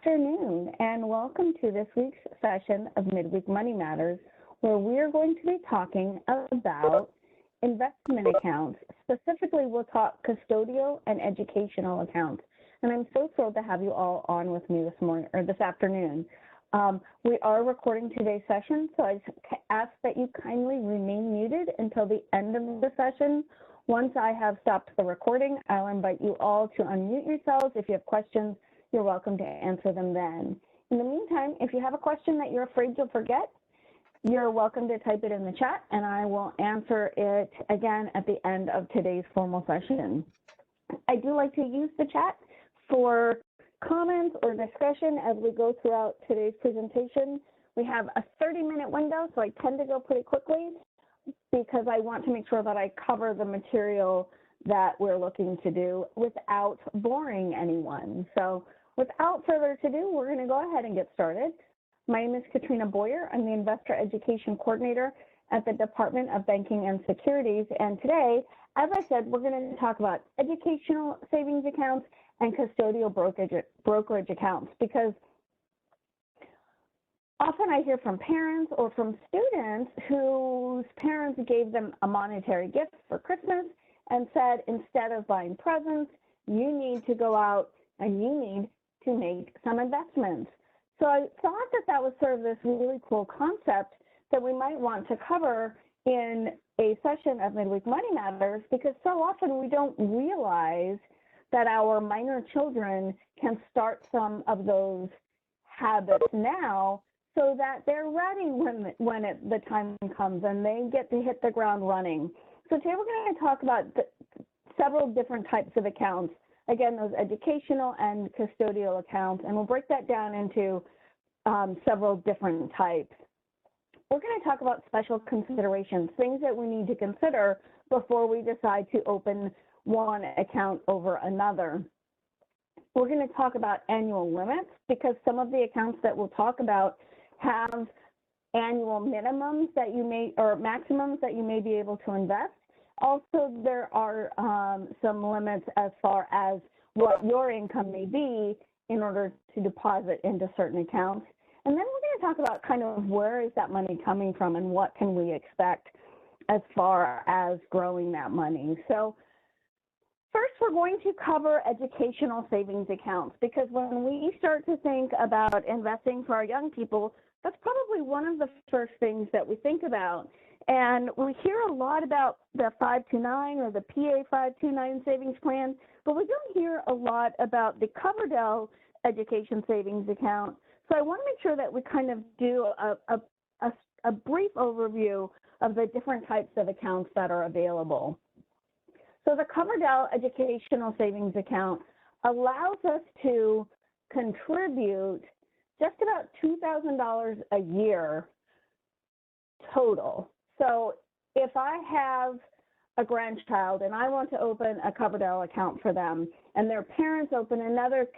afternoon, and welcome to this week's session of Midweek Money Matters, where we are going to be talking about investment accounts. Specifically, we'll talk custodial and educational accounts. And I'm so thrilled to have you all on with me this afternoon. We are recording today's session, so I ask that you kindly remain muted until the end of the session. Once I have stopped the recording, I'll invite you all to unmute yourselves. If you have questions, you're welcome to answer them then. In the meantime, if you have a question that you're afraid you'll forget, you're welcome to type it in the chat, and I will answer it again at the end of today's formal session. I do like to use the chat for comments or discussion as we go throughout today's presentation. We have a 30-minute window, so I tend to go pretty quickly because I want to make sure that I cover the material that we're looking to do without boring anyone. So without further ado, we're going to go ahead and get started. My name is Katrina Boyer. I'm the Investor Education Coordinator at the Department of Banking and Securities. And today, as I said, we're going to talk about educational savings accounts and custodial brokerage accounts, because often I hear from parents or from students whose parents gave them a monetary gift for Christmas and said, instead of buying presents, you need to go out and you need to make some investments. So I thought that that was sort of this really cool concept that we might want to cover in a session of Midweek Money Matters, because so often we don't realize that our minor children can start some of those habits now so that they're ready when the time comes and they get to hit the ground running. So today we're going to talk about several different types of accounts. Again, those educational and custodial accounts, and we'll break that down into several different types. We're going to talk about special considerations, things that we need to consider before we decide to open one account over another. We're going to talk about annual limits, because some of the accounts that we'll talk about have annual minimums that you may, or maximums that you may be able to invest. Also, there are some limits as far as what your income may be in order to deposit into certain accounts. And then we're going to talk about kind of where is that money coming from and what can we expect as far as growing that money. So first, we're going to cover educational savings accounts, because when we start to think about investing for our young people, that's probably one of the first things that we think about. And we hear a lot about the 529 or the PA 529 savings plan, but we don't hear a lot about the Coverdell education savings account. So I want to make sure that we kind of do a brief overview of the different types of accounts that are available. So the Coverdell educational savings account allows us to contribute just about $2,000 a year total. So if I have a grandchild and I want to open a Coverdell account for them, and their parents open another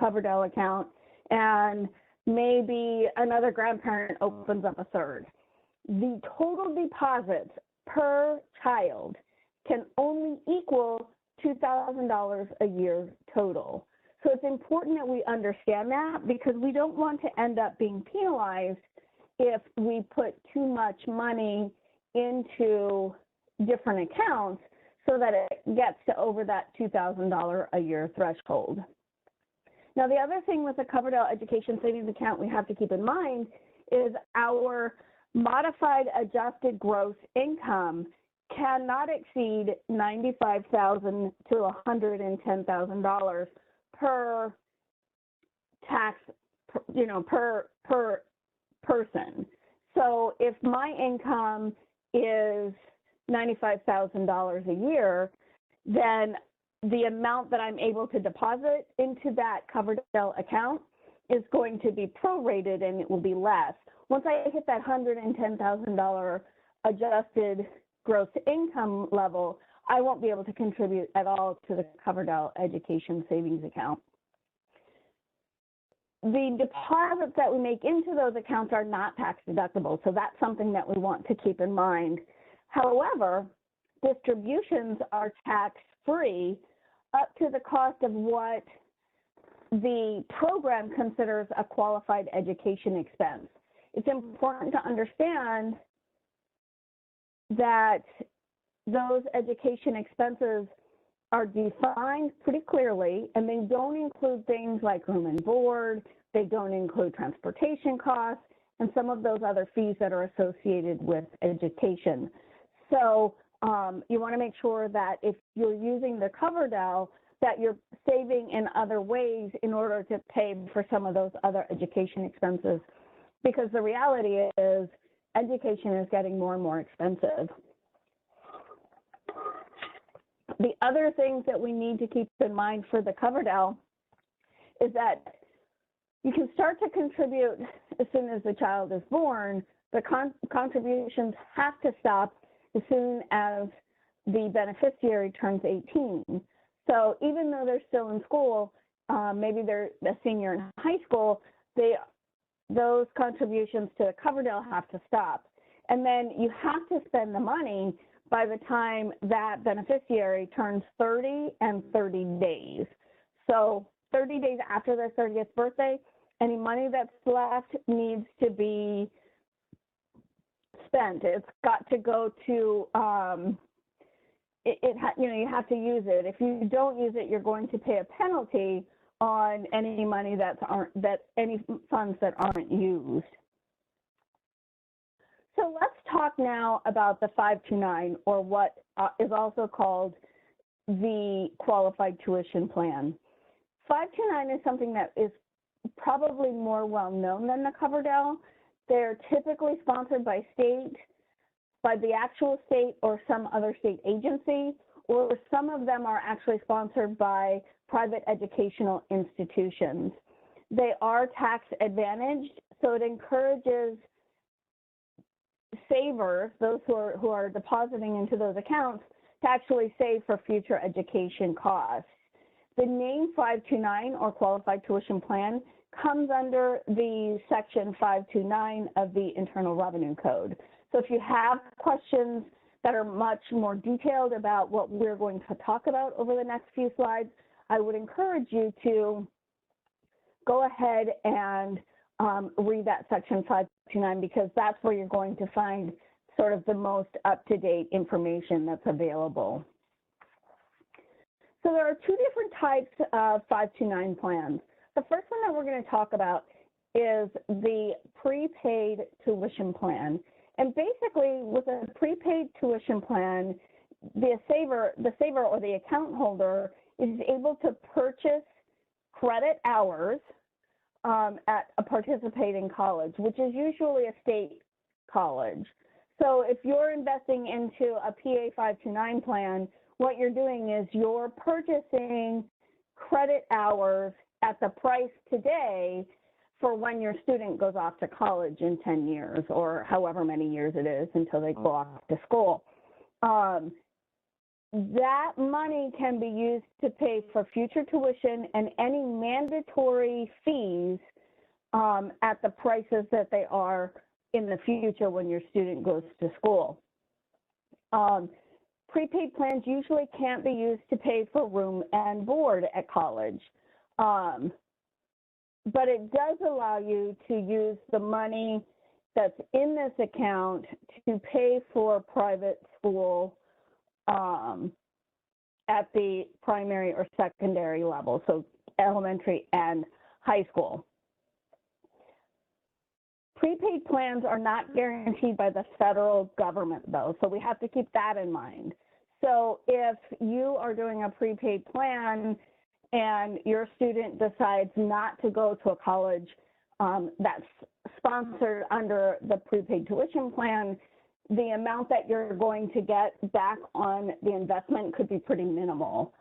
Coverdell account, and maybe another grandparent opens up a third, the total deposits per child can only equal $2,000 a year total. So it's important that we understand that, because we don't want to end up being penalized if we put too much money into different accounts so that it gets to over that $2,000 a year threshold. Now, the other thing with the Coverdell Education Savings Account we have to keep in mind is our modified adjusted gross income cannot exceed $95,000 to $110,000 per tax, per person. So if my income is $95,000 a year, then the amount that I'm able to deposit into that Coverdell account is going to be prorated, and it will be less. Once I hit that $110,000 adjusted gross income level, I won't be able to contribute at all to the Coverdell Education Savings Account. The deposits that we make into those accounts are not tax deductible, so that's something that we want to keep in mind. However, distributions are tax-free up to the cost of what the program considers a qualified education expense. It's important to understand that those education expenses are defined pretty clearly, and they don't include things like room and board, they don't include transportation costs, and some of those other fees that are associated with education. So you want to make sure that if you're using the Coverdell, that you're saving in other ways in order to pay for some of those other education expenses, because the reality is education is getting more and more expensive. The other things that we need to keep in mind for the Coverdell is that you can start to contribute as soon as the child is born. The contributions have to stop as soon as the beneficiary turns 18. So even though they're still in school, maybe they're a senior in high school, those contributions to the Coverdell have to stop. And then you have to spend the money by the time that beneficiary turns 30 and 30 days. So 30 days after their 30th birthday, any money that's left needs to be spent. It's got to go to, you have to use it. If you don't use it, you're going to pay a penalty on any money any funds that aren't used. So let's talk now about the 529, or what is also called the qualified tuition plan. 529 is something that is probably more well known than the Coverdell. They're typically sponsored by the actual state or some other state agency, or some of them are actually sponsored by private educational institutions. They are tax advantaged, so it encourages savers, those who are depositing into those accounts, to actually save for future education costs. The name 529, or Qualified Tuition Plan, comes under the Section 529 of the Internal Revenue Code. So if you have questions that are much more detailed about what we're going to talk about over the next few slides, I would encourage you to go ahead and read that Section 529, because that's where you're going to find sort of the most up-to-date information that's available. So there are two different types of 529 plans. The first one that we're going to talk about is the prepaid tuition plan. And basically, with a prepaid tuition plan, the saver or the account holder is able to purchase credit hours at a participating college, which is usually a state college. So if you're investing into a PA 529 plan, what you're doing is you're purchasing credit hours at the price today for when your student goes off to college in 10 years, or however many years it is until they go off to school. That money can be used to pay for future tuition and any mandatory fees at the prices that they are in the future when your student goes to school. Prepaid plans usually can't be used to pay for room and board at college, but it does allow you to use the money that's in this account to pay for private school at the primary or secondary level, so elementary and high school. Prepaid plans are not guaranteed by the federal government, though, so we have to keep that in mind. So if you are doing a prepaid plan and your student decides not to go to a college that's sponsored under the prepaid tuition plan, the amount that you're going to get back on the investment could be pretty minimal.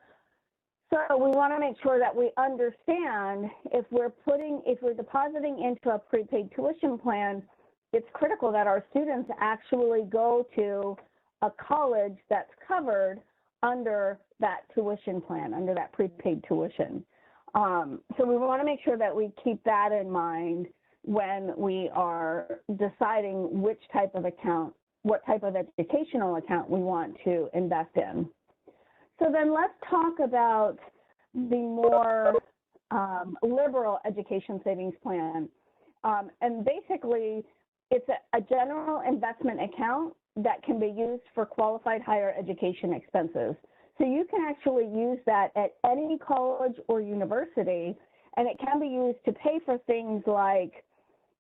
So we want to make sure that we understand if we're depositing into a prepaid tuition plan, it's critical that our students actually go to a college that's covered under that tuition plan, under that prepaid tuition. So we want to make sure that we keep that in mind when we are deciding which type of account, what type of educational account we want to invest in. So then let's talk about the more liberal education savings plan. And basically, it's a general investment account that can be used for qualified higher education expenses. So you can actually use that at any college or university, and it can be used to pay for things like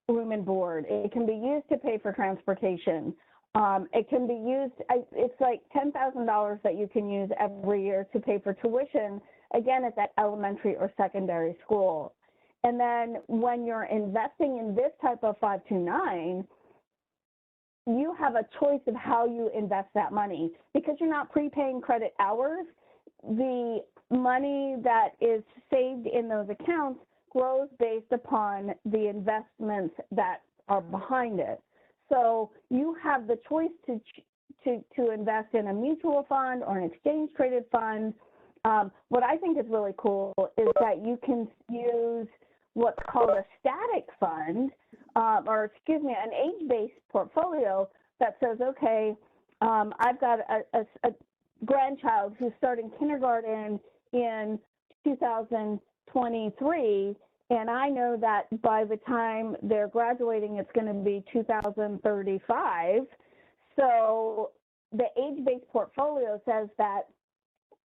room and board. It can be used to pay for transportation. It can be used, it's like $10,000 that you can use every year to pay for tuition, again, at that elementary or secondary school. And then when you're investing in this type of 529, you have a choice of how you invest that money. Because you're not prepaying credit hours, the money that is saved in those accounts grows based upon the investments that are behind it. So you have the choice to invest in a mutual fund or an exchange traded fund. What I think is really cool is that you can use what's called a static fund, an age-based portfolio that says, okay, I've got a grandchild who's starting kindergarten in 2023, and I know that by the time they're graduating, it's going to be 2035. So the age-based portfolio says that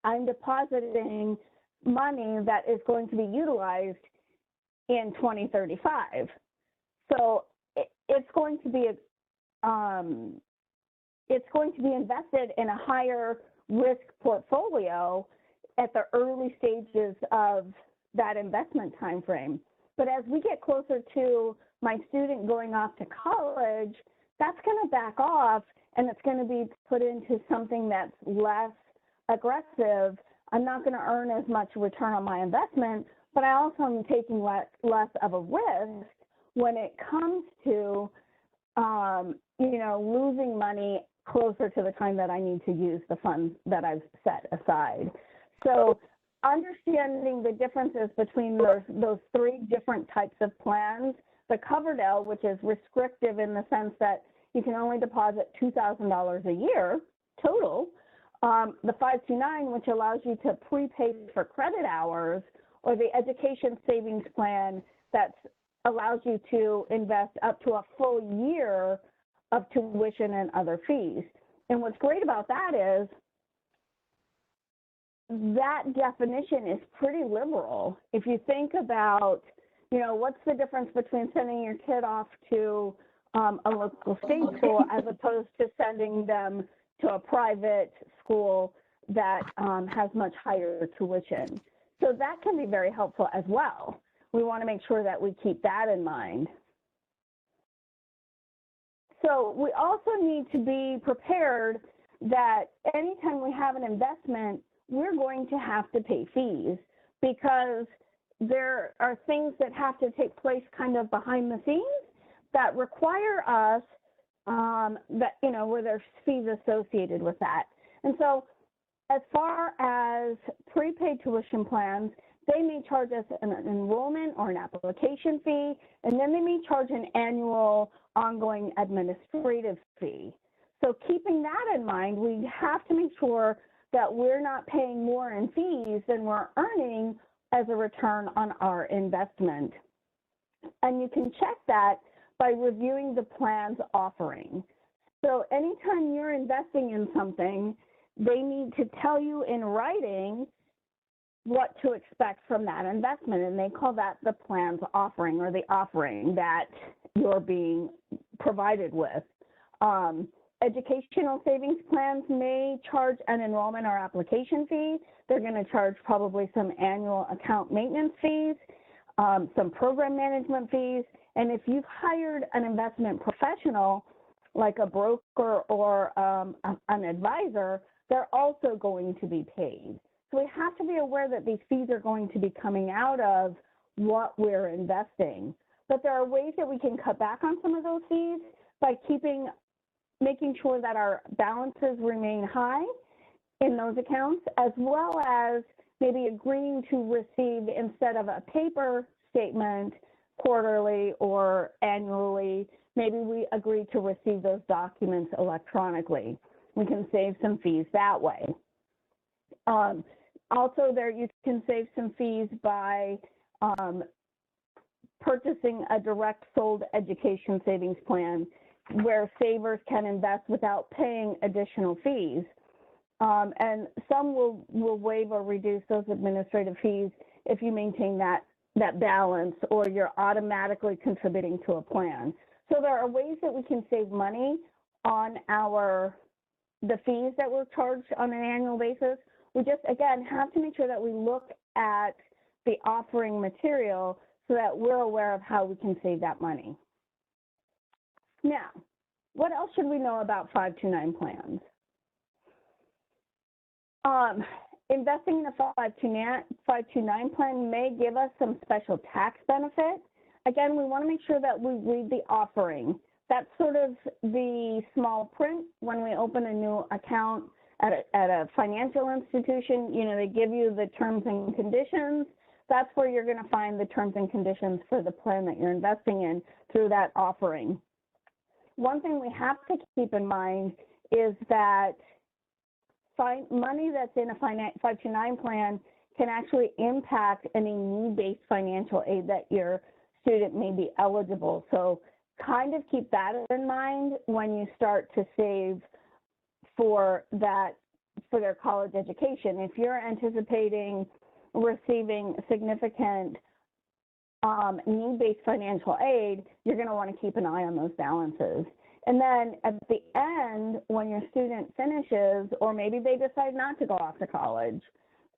I'm depositing money that is going to be utilized in 2035. So it's going to be invested in a higher risk portfolio at the early stages of that investment time frame. But as we get closer to my student going off to college, that's going to back off, and it's going to be put into something that's less aggressive. I'm not going to earn as much return on my investment, but I also am taking less of a risk when it comes to, losing money closer to the time that I need to use the funds that I've set aside. So understanding the differences between those three different types of plans, the Coverdell, which is restrictive in the sense that you can only deposit $2,000 a year total, the 529, which allows you to prepay for credit hours, or the education savings plan that allows you to invest up to a full year of tuition and other fees. And what's great about that is that definition is pretty liberal. If you think about, what's the difference between sending your kid off to a local state school as opposed to sending them to a private school that has much higher tuition? So that can be very helpful as well. We want to make sure that we keep that in mind. So we also need to be prepared that anytime we have an investment, we're going to have to pay fees, because there are things that have to take place kind of behind the scenes that require us where there's fees associated with that. And so as far as prepaid tuition plans, they may charge us an enrollment or an application fee, and then they may charge an annual ongoing administrative fee. So keeping that in mind, we have to make sure that we're not paying more in fees than we're earning as a return on our investment. And you can check that by reviewing the plan's offering. So anytime you're investing in something, they need to tell you in writing what to expect from that investment, and they call that the plan's offering, or the offering that you're being provided with. Educational savings plans may charge an enrollment or application fee. They're going to charge probably some annual account maintenance fees, some program management fees, and if you've hired an investment professional like a broker or an advisor, they're also going to be paid. So we have to be aware that these fees are going to be coming out of what we're investing. But there are ways that we can cut back on some of those fees by making sure that our balances remain high in those accounts, as well as maybe agreeing to receive, instead of a paper statement quarterly or annually, maybe we agree to receive those documents electronically. We can save some fees that way. Also, there you can save some fees by purchasing a direct sold education savings plan where savers can invest without paying additional fees. And some will waive or reduce those administrative fees if you maintain that balance or you're automatically contributing to a plan. So there are ways that we can save money on the fees that we're charged on an annual basis. We just, again, have to make sure that we look at the offering material so that we're aware of how we can save that money. Now, what else should we know about 529 plans? Investing in a 529 plan may give us some special tax benefit. Again, we want to make sure that we read the offering. That's sort of the small print when we open a new account at a financial institution. You know, they give you the terms and conditions. That's where you're going to find the terms and conditions for the plan that you're investing in through that offering. One thing we have to keep in mind is that money that's in a 529 plan can actually impact any need-based financial aid that your student may be eligible. So kind of keep that in mind when you start to save for their college education. If you're anticipating receiving significant need-based financial aid, you're going to want to keep an eye on those balances. And then at the end, when your student finishes, or maybe they decide not to go off to college,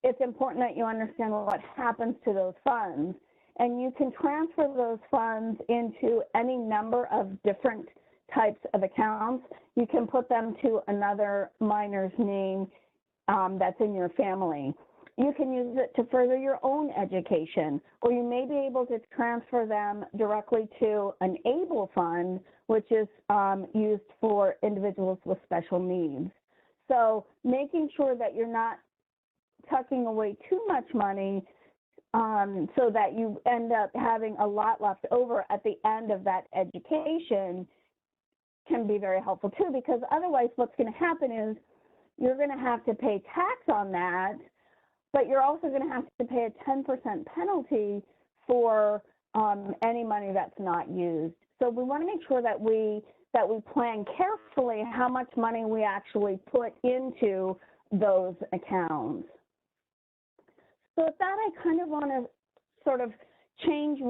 it's important that you understand what happens to those funds. And you can transfer those funds into any number of different types of accounts. You can put them to another minor's name that's in your family. You can use it to further your own education, or you may be able to transfer them directly to an ABLE fund, which is used for individuals with special needs. So making sure that you're not tucking away too much money so that you end up having a lot left over at the end of that education can be very helpful too, because otherwise what's going to happen is you're going to have to pay tax on that, but you're also going to have to pay a 10% penalty for any money that's not used. So we want to make sure that we plan carefully how much money we actually put into those accounts. So with that, I kind of want to sort of change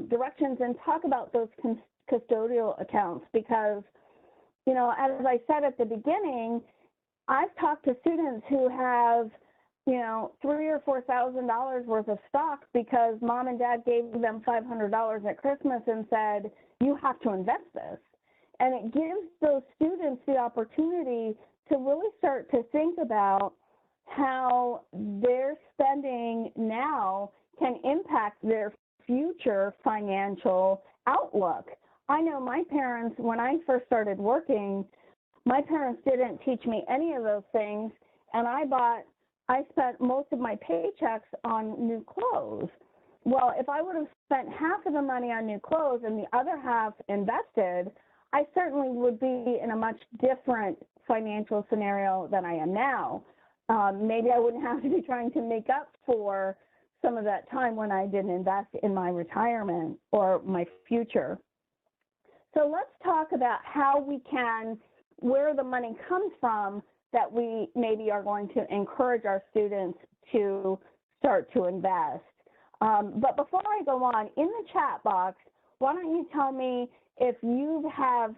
directions and talk about those custodial accounts, because, you know, as I said at the beginning, I've talked to students who have, you know, $3,000 or $4,000 worth of stock because mom and dad gave them $500 at Christmas and said, you have to invest this. And it gives those students the opportunity to really start to think about how their spending now can impact their future financial outlook. I know my parents, when I first started working, my parents didn't teach me any of those things, and I spent most of my paychecks on new clothes. Well, if I would have spent half of the money on new clothes and the other half invested, I certainly would be in a much different financial scenario than I am now. Maybe I wouldn't have to be trying to make up for some of that time when I didn't invest in my retirement or my future. So let's talk about how we can, where the money comes from that we maybe are going to encourage our students to start to invest. But before I go on, in the chat box, why don't you tell me if you have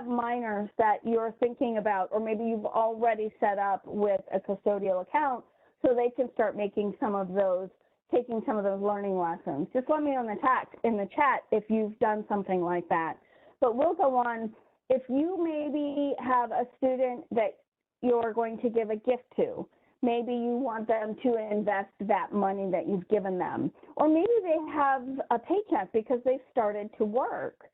minors that you're thinking about, or maybe you've already set up with a custodial account so they can start making some of those, taking some of those learning lessons. Just let me know in the chat if you've done something like that. But we'll go on. If you maybe have a student that you're going to give a gift to, maybe you want them to invest that money that you've given them, or maybe they have a paycheck because they've started to work.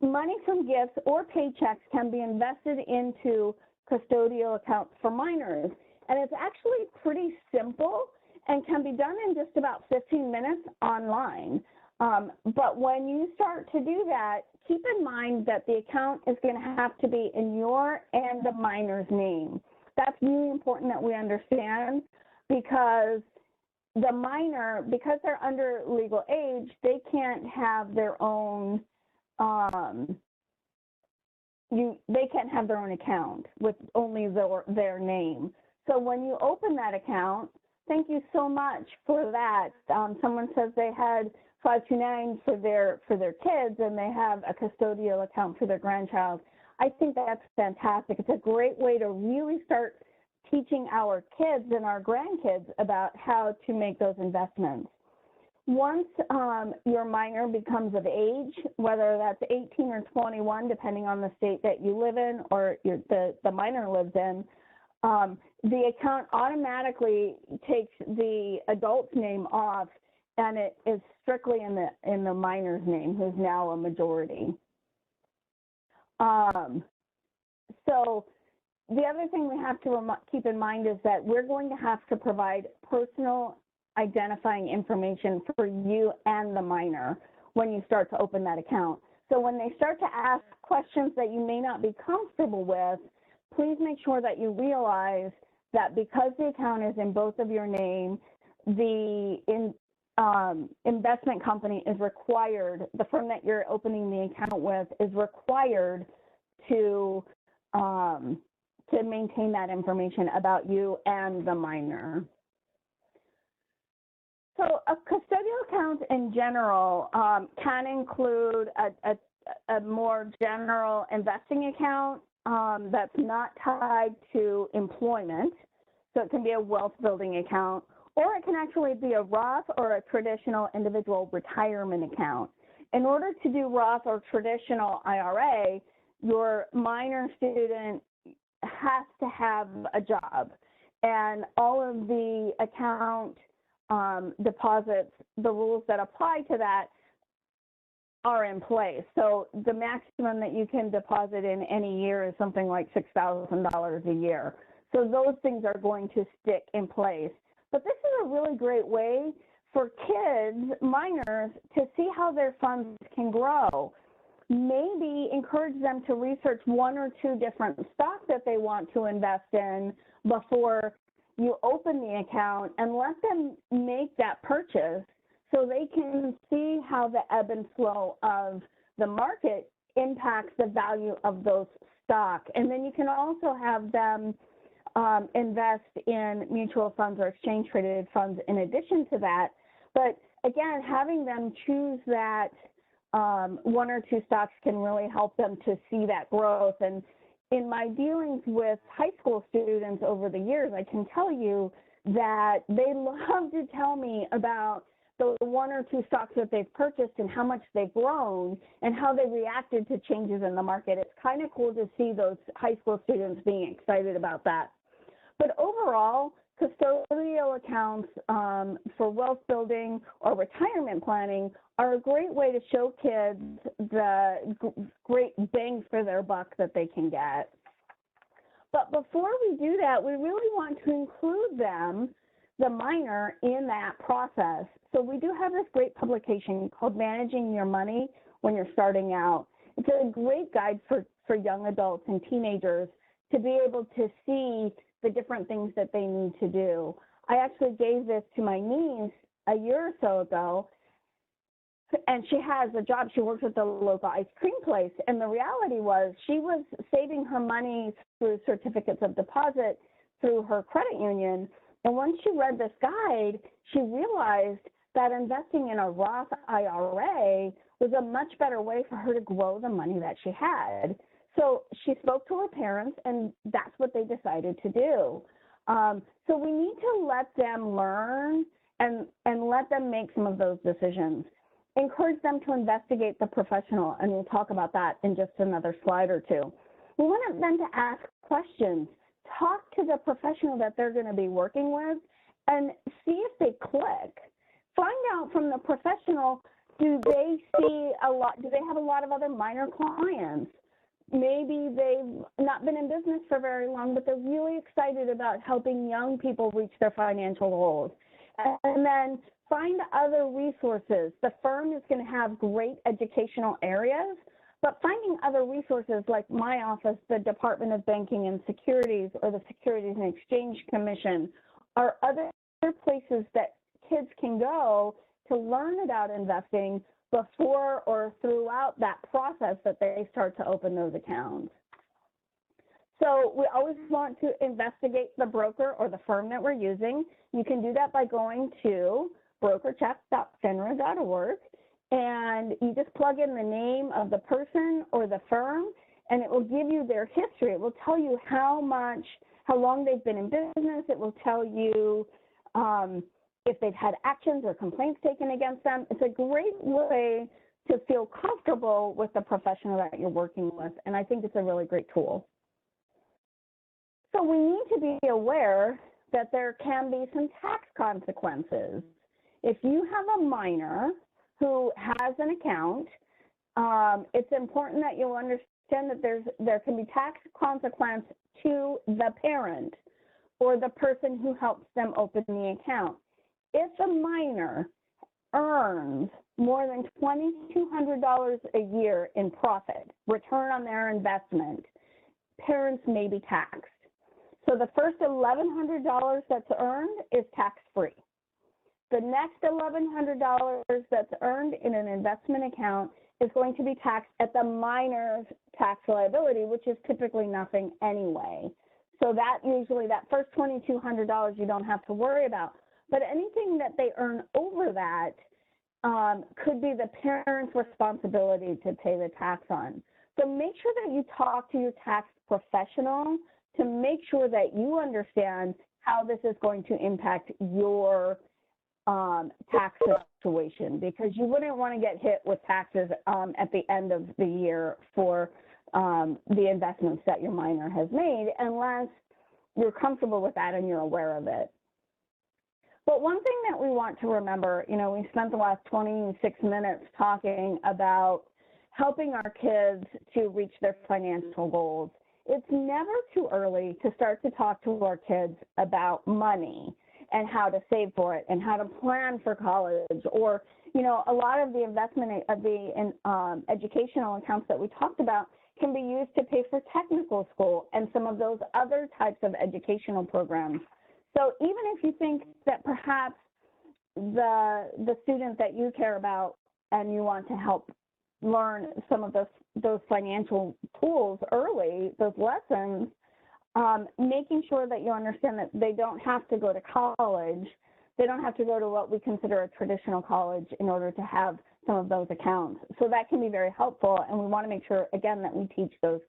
Money from gifts or paychecks can be invested into custodial accounts for minors, and it's actually pretty simple and can be done in just about 15 minutes online. But when you start to do that, keep in mind that the account is going to have to be in your and the minor's name. That's really important that we understand, because the minor, because they're under legal age, they can't have their own, they can't have their own account with only their name. So when you open that account, thank you so much for that. Someone says they had 529 for their kids and they have a custodial account for their grandchild. I think that's fantastic. It's a great way to really start teaching our kids and our grandkids about how to make those investments. Once your minor becomes of age, whether that's 18 or 21, depending on the state that you live in or the minor lives in, the account automatically takes the adult's name off, and it is strictly in the minor's name, who's now a majority. So the other thing we have to keep in mind is that we're going to have to provide personal identifying information for you and the minor when you start to open that account. So when they start to ask questions that you may not be comfortable with, please make sure that you realize that because the account is in both of your name, the investment company is required, the firm that you're opening the account with is required to maintain that information about you and the minor. So a custodial account in general can include a more general investing account that's not tied to employment. So it can be a wealth building account, or it can actually be a Roth or a traditional individual retirement account. In order to do Roth or traditional IRA, your minor student has to have a job, and all of the account deposits, the rules that apply to that are in place. So the maximum that you can deposit in any year is something like $6,000 a year. So those things are going to stick in place. But this is a really great way for kids, minors, to see how their funds can grow. Maybe encourage them to research one or two different stocks that they want to invest in before you open the account, and let them make that purchase so they can see how the ebb and flow of the market impacts the value of those stocks. And then you can also have them invest in mutual funds or exchange traded funds in addition to that. But again, having them choose that one or two stocks can really help them to see that growth. And in my dealings with high school students over the years, I can tell you that they love to tell me about the one or two stocks that they've purchased and how much they've grown and how they reacted to changes in the market. It's kind of cool to see those high school students being excited about that. But overall, custodial accounts for wealth building or retirement planning are a great way to show kids the great bang for their buck that they can get. But before we do that, we really want to include them, the minor, in that process. So we do have this great publication called Managing Your Money When You're Starting Out. It's a great guide for young adults and teenagers to be able to see the different things that they need to do. I actually gave this to my niece a year or so ago, and she has a job. She works at the local ice cream place, and the reality was she was saving her money through certificates of deposit through her credit union, and once she read this guide, she realized that investing in a Roth IRA was a much better way for her to grow the money that she had. So she spoke to her parents, and that's what they decided to do. So we need to let them learn and let them make some of those decisions. Encourage them to investigate the professional, and we'll talk about that in just another slide or two. We want them to ask questions. Talk to the professional that they're going to be working with and see if they click. Find out from the professional, do they have a lot of other minor clients? Maybe they've not been in business for very long, but they're really excited about helping young people reach their financial goals. And then find other resources. The firm is going to have great educational areas, but finding other resources like my office, the Department of Banking and Securities, or the Securities and Exchange Commission, are other places that kids can go to learn about investing before or throughout that process that they start to open those accounts. So we always want to investigate the broker or the firm that we're using. You can do that by going to brokercheck.finra.org, and you just plug in the name of the person or the firm, and it will give you their history. It will tell you how long they've been in business. It will tell you if they've had actions or complaints taken against them. It's a great way to feel comfortable with the professional that you're working with, and I think it's a really great tool. So we need to be aware that there can be some tax consequences. If you have a minor who has an account, it's important that you understand that there can be tax consequence to the parent or the person who helps them open the account. If a minor earns more than $2,200 a year in profit, return on their investment, parents may be taxed. So the first $1,100 that's earned is tax-free. The next $1,100 that's earned in an investment account is going to be taxed at the minor's tax liability, which is typically nothing anyway. So that usually, that first $2,200 you don't have to worry about. But anything that they earn over that could be the parent's responsibility to pay the tax on. So make sure that you talk to your tax professional to make sure that you understand how this is going to impact your tax situation, because you wouldn't want to get hit with taxes at the end of the year for the investments that your minor has made, unless you're comfortable with that and you're aware of it. But one thing that we want to remember, you know, we spent the last 26 minutes talking about helping our kids to reach their financial goals. It's never too early to start to talk to our kids about money and how to save for it and how to plan for college, or, you know, a lot of the investment of the educational accounts that we talked about can be used to pay for technical school and some of those other types of educational programs. So even if you think that perhaps the student that you care about and you want to help learn some of those financial tools early, those lessons, making sure that you understand that they don't have to go to college. They don't have to go to what we consider a traditional college in order to have some of those accounts. So that can be very helpful, and we want to make sure, again, that we teach those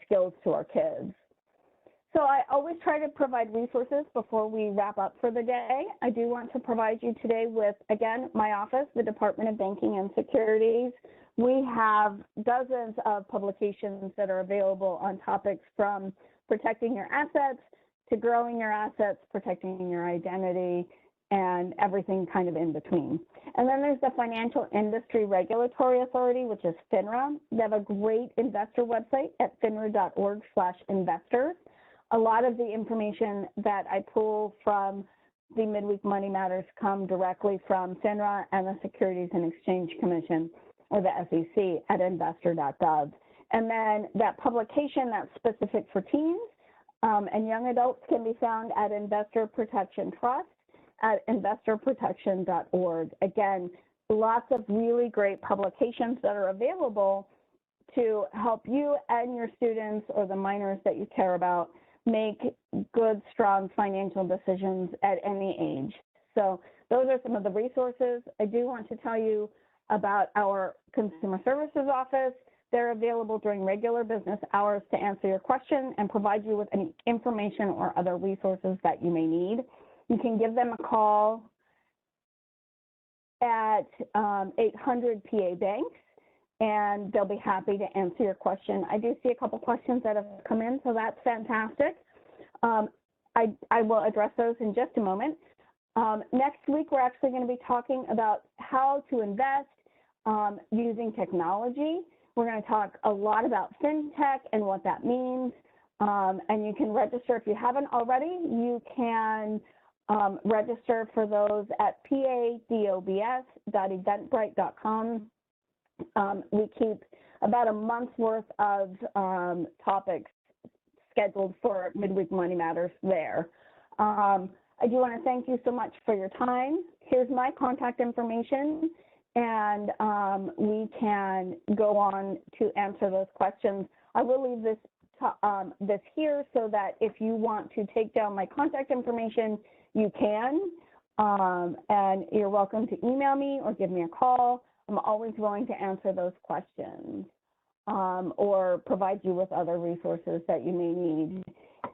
skills to our kids. So I always try to provide resources before we wrap up for the day. I do want to provide you today with, again, my office, the Department of Banking and Securities. We have dozens of publications that are available on topics from protecting your assets to growing your assets, protecting your identity, and everything kind of in between. And then there's the Financial Industry Regulatory Authority, which is FINRA. They have a great investor website at finra.org/investors. A lot of the information that I pull from the Midweek Money Matters come directly from FINRA and the Securities and Exchange Commission, or the SEC, at investor.gov. And then that publication that's specific for teens and young adults can be found at Investor Protection Trust at investorprotection.org. Again, lots of really great publications that are available to help you and your students or the minors that you care about make good, strong financial decisions at any age. So those are some of the resources. I do want to tell you about our Consumer Services Office. They're available during regular business hours to answer your question and provide you with any information or other resources that you may need. You can give them a call at 800-PA-BANKS, and they'll be happy to answer your question. I do see a couple questions that have come in, so that's fantastic. I will address those in just a moment. Next week, we're actually going to be talking about how to invest using technology. We're going to talk a lot about fintech and what that means. And you can register, if you haven't already, you can register for those at padobs.eventbrite.com. We keep about a month's worth of topics scheduled for Midweek Money Matters there. I do want to thank you so much for your time. Here's my contact information, and we can go on to answer those questions. I will leave this here so that if you want to take down my contact information, you can, and you're welcome to email me or give me a call. I'm always willing to answer those questions or provide you with other resources that you may need.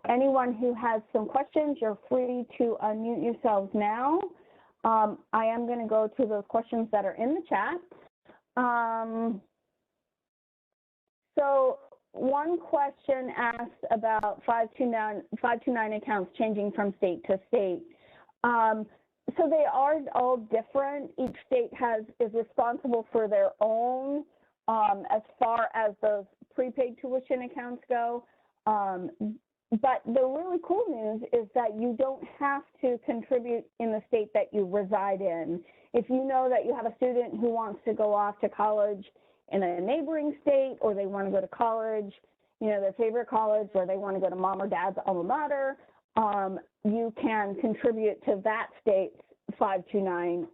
Anyone who has some questions, you're free to unmute yourselves now. I am going to go to those questions that are in the chat. So one question asked about 529 accounts changing from state to state. So they are all different. Each state is responsible for their own as far as those prepaid tuition accounts go. But the really cool news is that you don't have to contribute in the state that you reside in. If you know that you have a student who wants to go off to college in a neighboring state, or they want to go to college, you know, their favorite college, or they want to go to mom or dad's alma mater, you can contribute to that state's 529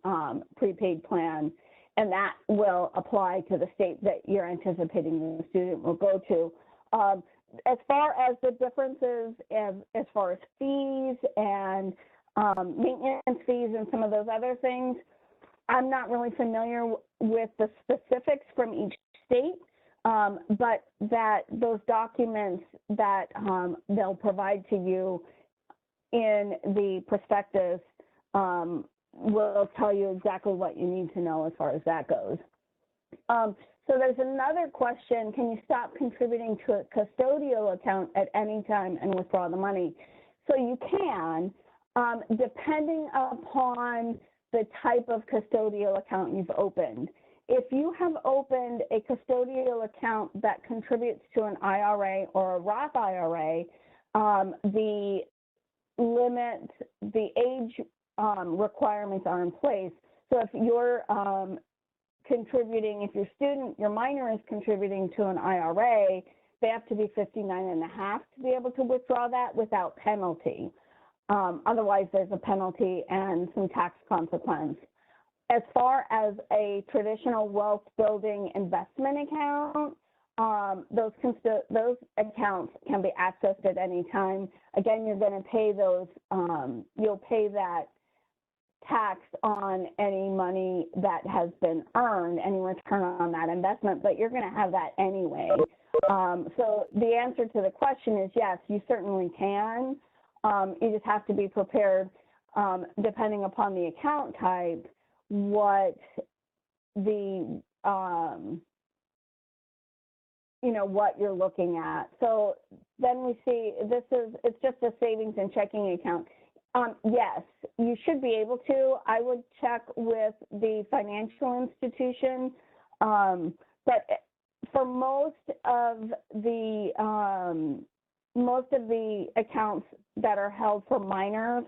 prepaid plan, and that will apply to the state that you're anticipating the student will go to. As far as the differences as far as fees and maintenance fees and some of those other things, I'm not really familiar with the specifics from each state, but that those documents that they'll provide to you in the prospectus will tell you exactly what you need to know as far as that goes. So there's another question, can you stop contributing to a custodial account at any time and withdraw the money? So you can, depending upon the type of custodial account you've opened. If you have opened a custodial account that contributes to an IRA or a Roth IRA, the limit, the age requirements are in place. So if you're contributing, if your minor is contributing to an IRA, they have to be 59 and a half to be able to withdraw that without penalty. Otherwise, there's a penalty and some tax consequence. As far as a traditional wealth building investment account, those accounts can be accessed at any time. Again, you're going to pay those, you'll pay that tax on any money that has been earned, any return on that investment, but you're going to have that anyway. So the answer to the question is yes, you certainly can. You just have to be prepared, depending upon the account type, what the, you know, what you're looking at. So then we see it's just a savings and checking account. Yes, you should be able to. I would check with the financial institution, but for most of the accounts that are held for minors,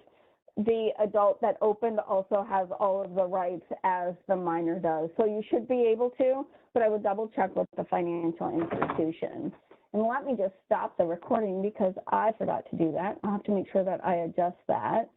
the adult that opened also has all of the rights as the minor does. So you should be able to, but I would double check with the financial institution. And let me just stop the recording because I forgot to do that. I'll have to make sure that I adjust that.